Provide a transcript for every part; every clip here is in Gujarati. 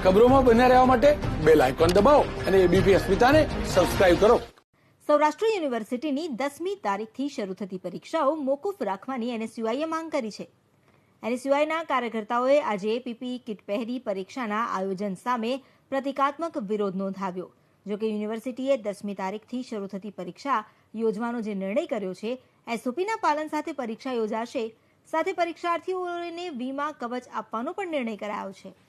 ખબરોમાં બન્યા રહેવા માટે બેલ આઇકોન દબાવો અને એબીપી અસ્મિતાને સબસ્ક્રાઇબ કરો. સૌરાષ્ટ્ર યુનિવર્સિટીની 10મી તારીખથી શરૂ થતી પરીક્ષાઓ મોકૂફ રાખવાની એનએસયુઆઈએ માંગ કરી છે. એનએસયુઆઈના કાર્યકર્તાઓએ આજે પીપીઈ કિટ પહેરી પરીક્ષાના આયોજન સામે પ્રતિકાત્મક વિરોધ નોંધાવ્યો. જોકે યુનિવર્સિટીએ 10મી તારીખથી શરૂ થતી પરીક્ષા યોજવાનો જે નિર્ણય કર્યો છે, એસઓપીના પાલન સાથે પરીક્ષા યોજાશે. સાથે પરીક્ષાર્થીઓને વીમા કવચ આપવાનો પણ નિર્ણય કરાયો છે.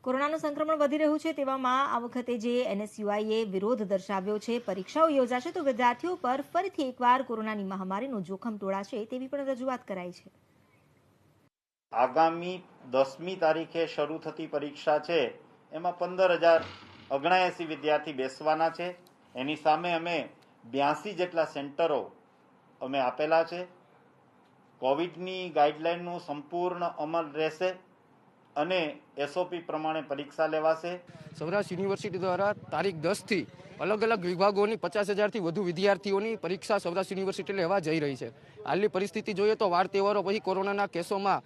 કોરોનાનું સંક્રમણ વધી રહ્યું છે, તેવામાં આ વખતે જે એનએસયુઆઈએ વિરોધ દર્શાવ્યો છે, પરીક્ષાઓ યોજાશે તો વિદ્યાર્થીઓ પર ફરીથી એકવાર કોરોનાની મહામારીનું જોખમ ટોળાશે તેવી પણ રજૂઆત કરાઈ છે. આગામી 10મી તારીખે શરૂ થતી પરીક્ષા છે, એમાં 15,079 વિદ્યાર્થી બેસવાના છે. એની સામે અમે 82 જેટલા સેન્ટરો અમે આપેલા છે. કોવિડની ગાઈડલાઈનનું સંપૂર્ણ અમલ રહેશે અને એસઓપી પ્રમાણે પરીક્ષા લેવાશે. સૌરાષ્ટ્ર યુનિવર્સિટી દ્વારા તારીખ 10થી અલગ અલગ વિભાગોની 50,000થી વધુ વિદ્યાર્થીઓની પરીક્ષા સૌરાષ્ટ્ર યુનિવર્સિટી લેવા જઈ રહી છે. હાલની પરિસ્થિતિ જોઈએ તો વાર તહેવારો પછી કોરોનાના કેસોમાં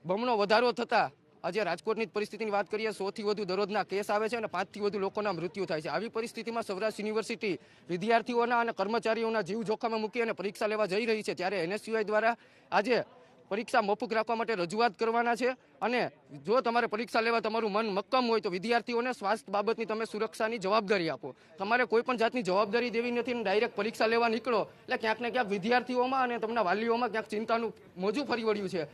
બમણો વધારો થતાં આજે રાજકોટની પરિસ્થિતિની વાત કરીએ, 100થી વધુ દરરોજના કેસ આવે છે અને 5થી વધુ લોકોના મૃત્યુ થાય છે. આવી પરિસ્થિતિમાં સૌરાષ્ટ્ર યુનિવર્સિટી વિદ્યાર્થીઓના અને કર્મચારીઓના જીવ જોખમે મૂકી અને પરીક્ષા લેવા જઈ રહી છે. ત્યારે એનએસયુઆઈ દ્વારા આજે પરીક્ષા મોકૂફ રાખવા માટે રજૂઆત કરવાના છે અને જો તમારે પરીક્ષા લેવા તમારું મન મક્કમ હોય તો વિદ્યાર્થીઓને સ્વાસ્થ્ય બાબતની તમે સુરક્ષાની જવાબદારી આપો. તમારે કોઈ પણ જાતની જવાબદારી દેવી નથી અને ડાયરેક્ટ પરીક્ષા લેવા નીકળો એટલે ક્યાંક ને ક્યાંક વિદ્યાર્થીઓમાં અને તમારા વાલીઓમાં ક્યાંક ચિંતાનું મોજું ફરી વળ્યું છે.